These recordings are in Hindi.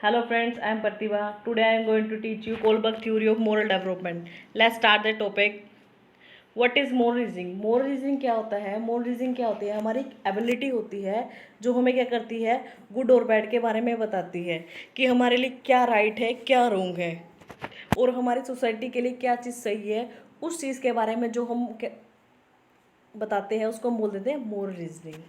Hello friends, I am Pratibha. Today I am going to teach you Kohlberg theory of moral development. Let's start the topic. What is moral reasoning? Moral reasoning क्या होता है? मोरल रीजनिंग क्या होती है? हमारी एक एबिलिटी होती है जो हमें क्या करती है, गुड और बैड के बारे में बताती है कि हमारे लिए क्या राइट है, क्या रॉन्ग है, और हमारी सोसाइटी के लिए क्या चीज़ सही है। उस चीज़ के बारे में जो हम बताते हैं उसको हम बोल देते हैं मोरल रीजनिंग।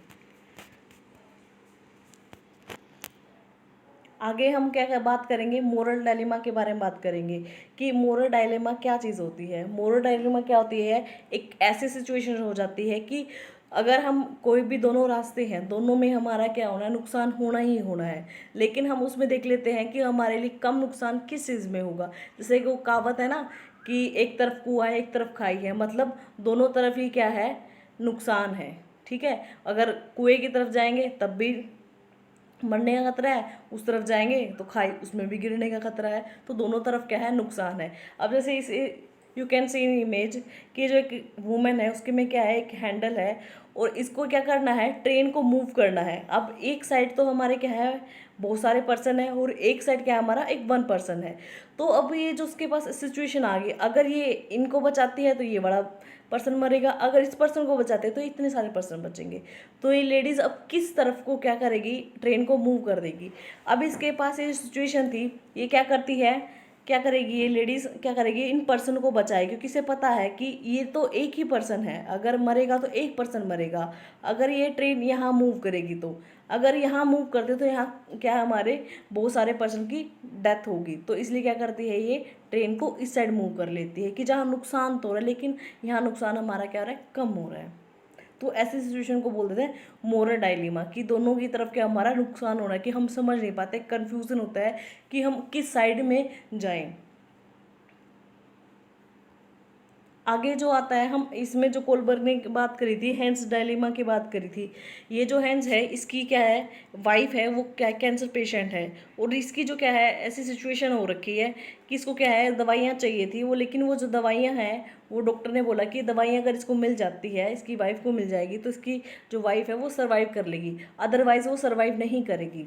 आगे हम क्या क्या बात करेंगे, मोरल डायलेमा के बारे में बात करेंगे कि मोरल डायलेमा क्या चीज़ होती है। मोरल डायलेमा क्या होती है? एक ऐसी सिचुएशन हो जाती है कि अगर हम कोई भी दोनों रास्ते हैं, दोनों में हमारा क्या होना है, नुकसान होना ही होना है, लेकिन हम उसमें देख लेते हैं कि हमारे लिए कम नुकसान किस चीज़ में होगा। जैसे कि वो कहावत है ना कि एक तरफ कुआं है एक तरफ खाई है, मतलब दोनों तरफ ही क्या है, नुकसान है। ठीक है, अगर कुएं की तरफ जाएंगे तब भी मरने का खतरा है, उस तरफ जाएंगे तो खाई उसमें भी गिरने का खतरा है, तो दोनों तरफ क्या है, नुकसान है। अब जैसे इस you can see in image कि जो एक वुमेन है उसके में क्या है, एक हैंडल है और इसको क्या करना है, ट्रेन को मूव करना है। अब एक साइड तो हमारे क्या है, बहुत सारे पर्सन है, और एक साइड क्या है, हमारा एक वन पर्सन है। तो अब ये जो उसके पास सिचुएशन आ गई, अगर ये इनको बचाती है तो ये बड़ा पर्सन मरेगा, अगर इस पर्सन को बचाते हैं तो इतने सारे पर्सन बचेंगे। तो ये लेडीज़ अब किस तरफ को क्या करेगी, ट्रेन को मूव कर देगी। अब इसके पास ये सिचुएशन थी, ये क्या करती है, क्या करेगी, ये लेडीज़ क्या करेगी, इन पर्सन को बचाएगी, क्योंकि इसे पता है कि ये तो एक ही पर्सन है, अगर मरेगा तो एक पर्सन मरेगा। अगर ये ट्रेन यहाँ मूव करेगी तो, अगर यहाँ मूव करते तो यहाँ क्या हमारे बहुत सारे पर्सन की डेथ होगी। तो इसलिए क्या करती है, ये ट्रेन को इस साइड मूव कर लेती है कि जहाँ नुकसान तो हो रहा है लेकिन यहाँ नुकसान हमारा क्या हो रहा है, कम हो रहा है। तो ऐसी सिचुएशन को बोल देते हैं मोरल डायलेमा, कि दोनों की तरफ क्या हमारा नुकसान हो रहा है, कि हम समझ नहीं पाते, कन्फ्यूजन होता है कि हम किस साइड में जाएं। आगे जो आता है, हम इसमें जो कोलबर्ग ने बात करी थी, हेंस डायलेमा की बात करी थी। ये जो हेंस है इसकी क्या है, वाइफ है, वो क्या कैंसर पेशेंट है, और इसकी जो क्या है, ऐसी सिचुएशन हो रखी है कि इसको क्या है, दवाइयाँ चाहिए थी वो, लेकिन वो जो दवाइयाँ हैं वो डॉक्टर ने बोला कि दवाइयाँ अगर इसको मिल जाती है, इसकी वाइफ को मिल जाएगी तो इसकी जो वाइफ है वो सर्वाइव कर लेगी, अदरवाइज वो सर्वाइव नहीं करेगी।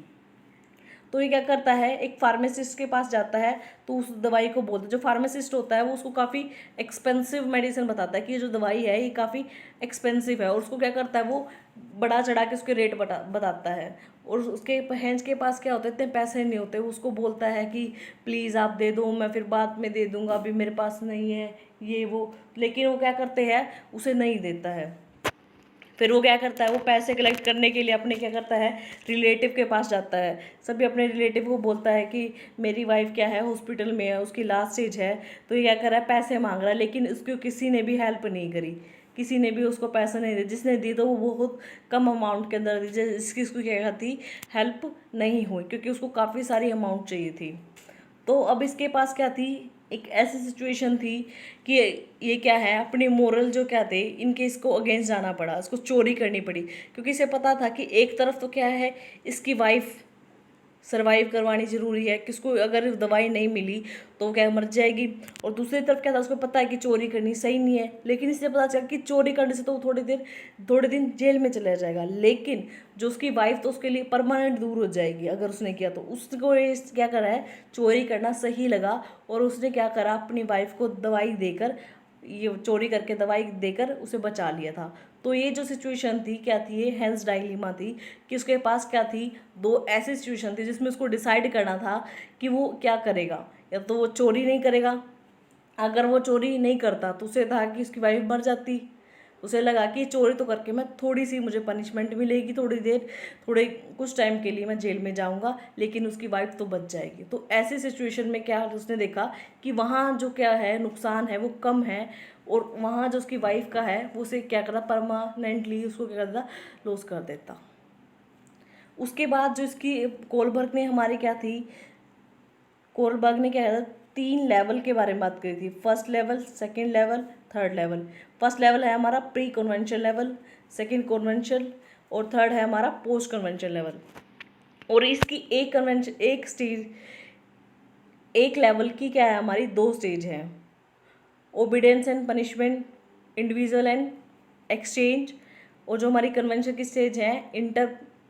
तो ये क्या करता है, एक फार्मासिस्ट के पास जाता है, तो उस दवाई को बोलता है, जो फार्मासिस्ट होता है वो उसको काफ़ी एक्सपेंसिव मेडिसिन बताता है कि ये जो दवाई है ये काफ़ी एक्सपेंसिव है, और उसको क्या करता है, वो बढ़ा चढ़ा के उसके रेट बताता है। और उसके हैंड्स के पास क्या होता है, इतने पैसे नहीं होते, वो उसको बोलता है कि प्लीज़ आप दे दो, मैं फिर बाद में दे दूँगा, अभी मेरे पास नहीं है ये वो, लेकिन वो क्या करते हैं, उसे नहीं देता है। फिर वो क्या करता है, वो पैसे कलेक्ट करने के लिए अपने क्या करता है, रिलेटिव के पास जाता है, सभी अपने रिलेटिव को बोलता है कि मेरी वाइफ क्या है, हॉस्पिटल में है, उसकी लास्ट स्टेज है। तो ये क्या कर रहा है, पैसे मांग रहा है, लेकिन उसको किसी ने भी हेल्प नहीं करी, किसी ने भी उसको पैसा नहीं दिया, जिसने दी तो वो बहुत कम अमाउंट के अंदर दी, जिसकी उसको क्या थी, हेल्प नहीं हुई, क्योंकि उसको काफ़ी सारी अमाउंट चाहिए थी। तो अब इसके पास क्या थी, एक ऐसी सिचुएशन थी कि ये क्या है, अपने मोरल जो क्या थे, इनके इसको अगेंस्ट जाना पड़ा, इसको चोरी करनी पड़ी, क्योंकि इसे पता था कि एक तरफ तो क्या है, इसकी वाइफ सर्वाइव करवानी ज़रूरी है, किसको अगर दवाई नहीं मिली तो क्या मर जाएगी, और दूसरी तरफ क्या था, उसको पता है कि चोरी करनी सही नहीं है, लेकिन इससे पता चला कि चोरी करने से तो वो थोड़े दिन जेल में चला जाएगा, लेकिन जो उसकी वाइफ तो उसके लिए परमानेंट दूर हो जाएगी अगर उसने किया तो। उसको क्या करा है, चोरी करना सही लगा, और उसने क्या करा, अपनी वाइफ को दवाई देकर, ये चोरी करके दवाई देकर उसे बचा लिया था। तो ये जो सिचुएशन थी क्या थी, ये हेंस डायलेमा थी, कि उसके पास क्या थी, दो ऐसी सिचुएशन थी जिसमें उसको डिसाइड करना था कि वो क्या करेगा, या तो वो चोरी नहीं करेगा, अगर वो चोरी नहीं करता तो उसे था कि उसकी वाइफ मर जाती, उसे लगा कि चोरी तो करके मैं थोड़ी सी मुझे पनिशमेंट मिलेगी, थोड़ी देर, थोड़े कुछ टाइम के लिए मैं जेल में जाऊंगा, लेकिन उसकी वाइफ तो बच जाएगी। तो ऐसी सिचुएशन में क्या उसने देखा कि वहाँ जो क्या है, नुकसान है वो कम है, और वहाँ जो उसकी वाइफ का है वो उसे क्या करता, परमानेंटली उसको क्या करता, लॉस कर देता। उसके बाद जो इसकी कोलबर्ग ने हमारी क्या थी, कोलबर्ग ने क्या किया था, 3 लेवल के बारे में बात करी थी, first level, second level, third level. First level है हमारा pre convention level, second convention, और थर्ड है हमारा पोस्ट कन्वेंशन लेवल। और इसकी एक कन्वेंशन, एक स्टेज, एक लेवल की क्या है, हमारी 2 स्टेज हैं, obedience and punishment, individual and exchange. और जो हमारी कन्वेंशन की स्टेज है, inter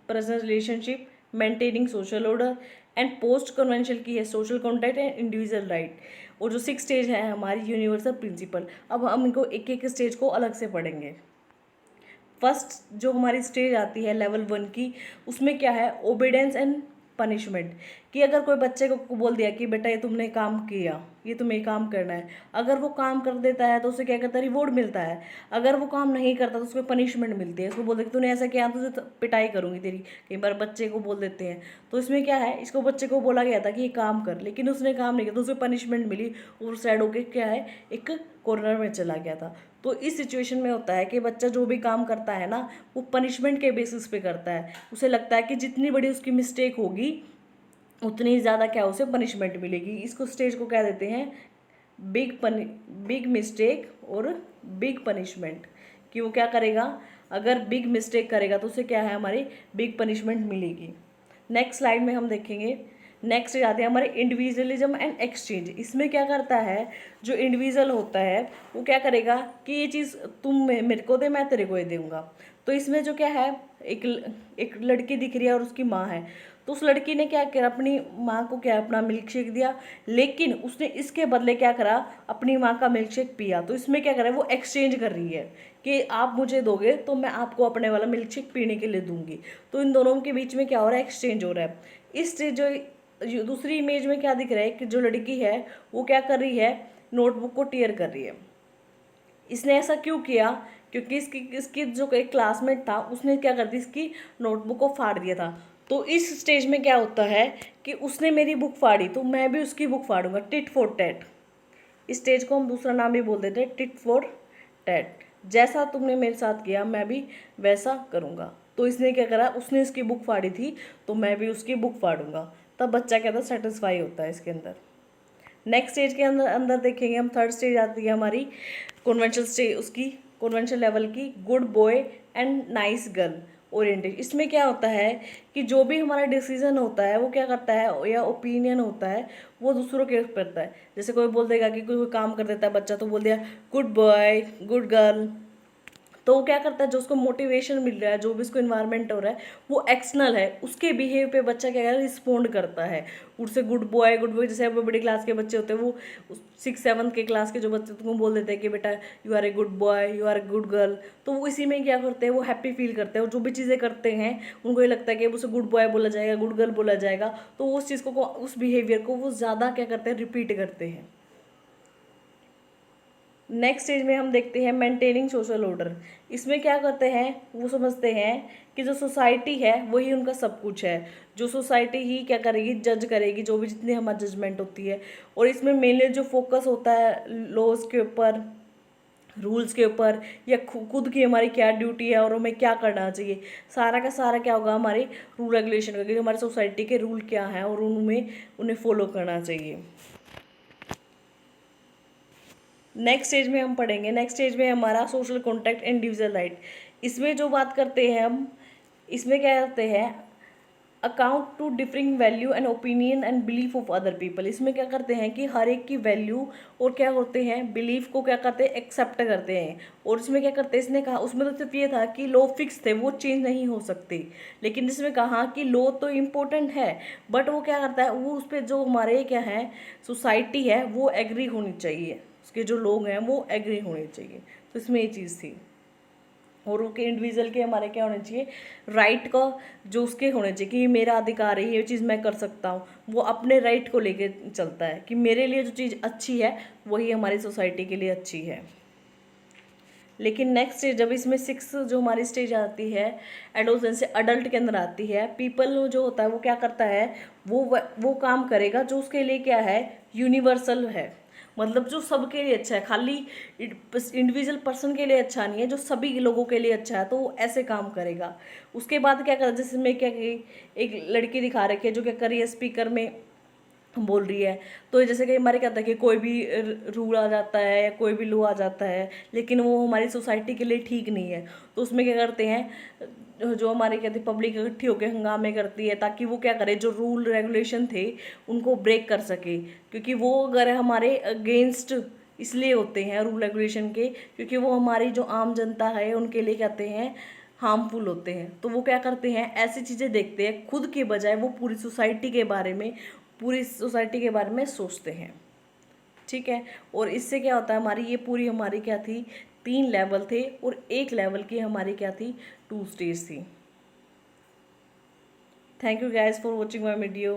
personal relationship, maintaining social order, and post conventional की है social contract and individual right. और जो 6 स्टेज है हमारी यूनिवर्सल प्रिंसिपल। अब हम इनको एक एक स्टेज को अलग से पढ़ेंगे। फर्स्ट जो हमारी स्टेज आती है लेवल 1 की, उसमें क्या है, ओबीडियंस एंड पनिशमेंट। कि अगर कोई बच्चे को बोल दिया कि बेटा ये तुमने काम किया, ये तुम्हें काम करना है, अगर वो काम कर देता है तो उसे क्या करता है, रिवॉर्ड मिलता है। अगर वो काम नहीं करता तो उसको पनिशमेंट मिलती है। उसको बोलते कि तूने ऐसा किया तुझे पिटाई करूंगी तेरी। कई बार बच्चे को बोल देते हैं। तो इसमें क्या है, इसको बच्चे को बोला गया था कि ये काम कर, लेकिन उसने काम नहीं किया तो उसे पनिशमेंट मिली और साइड होके क्या है, एक कॉर्नर में चला गया था। तो इस सिचुएशन में होता है कि बच्चा जो भी काम करता है ना, वो पनिशमेंट के बेसिस पे करता है। उसे लगता है कि जितनी बड़ी उसकी मिस्टेक होगी उतनी ज़्यादा क्या उसे पनिशमेंट मिलेगी। इसको स्टेज को क्या देते हैं, बिग मिस्टेक और बिग पनिशमेंट। कि वो क्या करेगा, अगर बिग मिस्टेक करेगा तो उसे क्या है, हमारी बिग पनिशमेंट मिलेगी। नेक्स्ट स्लाइड में हम देखेंगे। नेक्स्ट आते हैं हमारे इंडिविजुअलिज्म एंड एक्सचेंज। इसमें क्या करता है, जो इंडिविजुअल होता है वो क्या करेगा कि ये चीज़ तुम मेरे को दे, मैं तेरे को ये दूंगा। तो इसमें जो क्या है, एक लड़की दिख रही है और उसकी माँ है। तो उस लड़की ने क्या किया, अपनी माँ को क्या अपना मिल्क शेक दिया, लेकिन उसने इसके बदले क्या करा, अपनी माँ का मिल्क शेक पिया। तो इसमें क्या करा, वो एक्सचेंज कर रही है कि आप मुझे दोगे तो मैं आपको अपने वाला मिल्क शेक पीने के लिए दूंगी। तो इन दोनों के बीच में क्या हो रहा है, एक्सचेंज हो रहा है। इस जो दूसरी इमेज में क्या दिख रहा है कि जो लड़की है वो क्या कर रही है, नोटबुक को टीयर कर रही है। इसने ऐसा क्यों किया, क्योंकि इसकी जो एक क्लासमेट था उसने क्या कर दी, इसकी नोटबुक को फाड़ दिया था। तो इस स्टेज में क्या होता है कि उसने मेरी बुक फाड़ी तो मैं भी उसकी बुक फाड़ूंगा, टिट फॉर टैट। इस स्टेज को हम दूसरा नाम भी बोल देते हैं, टिट फॉर टैट। जैसा तुमने मेरे साथ किया मैं भी वैसा करूँगा। तो इसने क्या करा, उसने इसकी बुक फाड़ी थी तो मैं भी उसकी बुक फाड़ूंगा। तब बच्चा क्या था, सेटिस्फाई होता है इसके अंदर। नेक्स्ट स्टेज के अंदर अंदर देखेंगे हम, थर्ड स्टेज आती है हमारी कॉन्वेंशनल स्टेज, उसकी कॉन्वेंशनल लेवल की, good boy and nice girl oriented. इसमें क्या होता है कि जो भी हमारा डिसीजन होता है वो क्या करता है, या ओपिनियन होता है, वो दूसरों के ऊपर करता है। जैसे कोई बोल देगा कि कोई काम कर देता है बच्चा, तो बोल दिया गुड बॉय गुड गर्ल। तो वो क्या करता है, जो उसको मोटिवेशन मिल रहा है, जो भी उसको इन्वायरमेंट हो रहा है, वो एक्सटर्नल है, उसके बिहेव पे बच्चा क्या है, रिस्पोंड करता है। उससे गुड बॉय जैसे अब बड़ी क्लास के बच्चे होते हैं, वो 6-7 के क्लास के जो बच्चे तुमको बोल देते हैं कि बेटा you are a good boy, you are a good girl. तो वो इसी में क्या करते हैं, वो हैप्पी फील करते हैं और जो भी चीज़ें करते हैं उनको ये लगता है कि उसे गुड बॉय बोला जाएगा, गुड गर्ल बोला जाएगा। तो वो उस चीज़ को, उस बिहेवियर को वो ज़्यादा क्या करते हैं, रिपीट करते हैं। नेक्स्ट स्टेज में हम देखते हैं मेंटेनिंग सोशल ऑर्डर। इसमें क्या करते हैं, वो समझते हैं कि जो सोसाइटी है वही उनका सब कुछ है। जो सोसाइटी ही क्या करेगी, जज करेगी, जो भी जितनी हमारी जजमेंट होती है। और इसमें मेनली जो फोकस होता है लॉज के ऊपर, रूल्स के ऊपर, या खुद की हमारी क्या ड्यूटी है और हमें क्या करना चाहिए, सारा का सारा क्या होगा, हमारे रूल रेगुलेशन का, क्योंकि हमारी सोसाइटी के रूल क्या हैं और उनमें उन्हें फॉलो करना चाहिए। नेक्स्ट स्टेज में हम पढ़ेंगे, नेक्स्ट स्टेज में हमारा social contract and individual right. इसमें जो बात करते हैं हम, इसमें क्या करते हैं, account to differing value and opinion and belief of other people. इसमें क्या करते हैं कि हर एक की वैल्यू और क्या होते हैं, बिलीफ को क्या करते हैं, एक्सेप्ट करते हैं। और इसमें क्या करते हैं, इसने कहा, उसमें तो सिर्फ ये था कि लॉ फिक्स थे, वो चेंज नहीं हो सकते। लेकिन इसमें कहा कि लॉ तो इम्पोर्टेंट है, बट वो क्या करता है, वो उस पर जो हमारे क्या है सोसाइटी है वो एग्री होनी चाहिए, उसके जो लोग हैं वो एग्री होने चाहिए। तो इसमें ये चीज़ थी। और उनके इंडिविजुअल के हमारे क्या होने चाहिए, राइट का जो उसके होने चाहिए कि ये मेरा अधिकार है, ये चीज़ मैं कर सकता हूँ। वो अपने राइट को लेके चलता है कि मेरे लिए जो चीज़ अच्छी है वही हमारी सोसाइटी के लिए अच्छी है। लेकिन नेक्स्ट स्टेज, जब इसमें 6 जो हमारी स्टेज आती है एडोलेसेंस से अडल्ट के अंदर आती है, पीपल जो होता है वो क्या करता है, वो काम करेगा जो उसके लिए क्या है, यूनिवर्सल है। मतलब जो सबके लिए अच्छा है, खाली इंडिविजुअल पर्सन के लिए अच्छा नहीं है, जो सभी लोगों के लिए अच्छा है, तो वो ऐसे काम करेगा। उसके बाद क्या कर, जिसमें क्या कि एक लड़की दिखा रखी है जो क्या कर रही है, स्पीकर में बोल रही है। तो जैसे कि हमारे क्या था कि कोई भी रूल आ जाता है या कोई भी लॉ आ जाता है, लेकिन वो हमारी सोसाइटी के लिए ठीक नहीं है। तो उसमें क्या करते हैं, जो हमारे कहते पब्लिक इकट्ठी होकर हंगामे करती है, ताकि वो क्या करे, जो रूल रेगुलेशन थे उनको ब्रेक कर सके। क्योंकि वो अगर हमारे अगेंस्ट इसलिए होते हैं रूल रेगुलेशन के, क्योंकि वो हमारी जो आम जनता है उनके लिए कहते हैं हार्मफुल होते हैं। तो वो क्या करते हैं, ऐसी चीज़ें देखते हैं, खुद के बजाय वो पूरी सोसाइटी के बारे में सोचते हैं। ठीक है। और इससे क्या होता है, हमारी क्या थी, 3 लेवल थे और 1 लेवल की हमारी क्या थी, 2 स्टेज थी। Thank you guys for watching my video.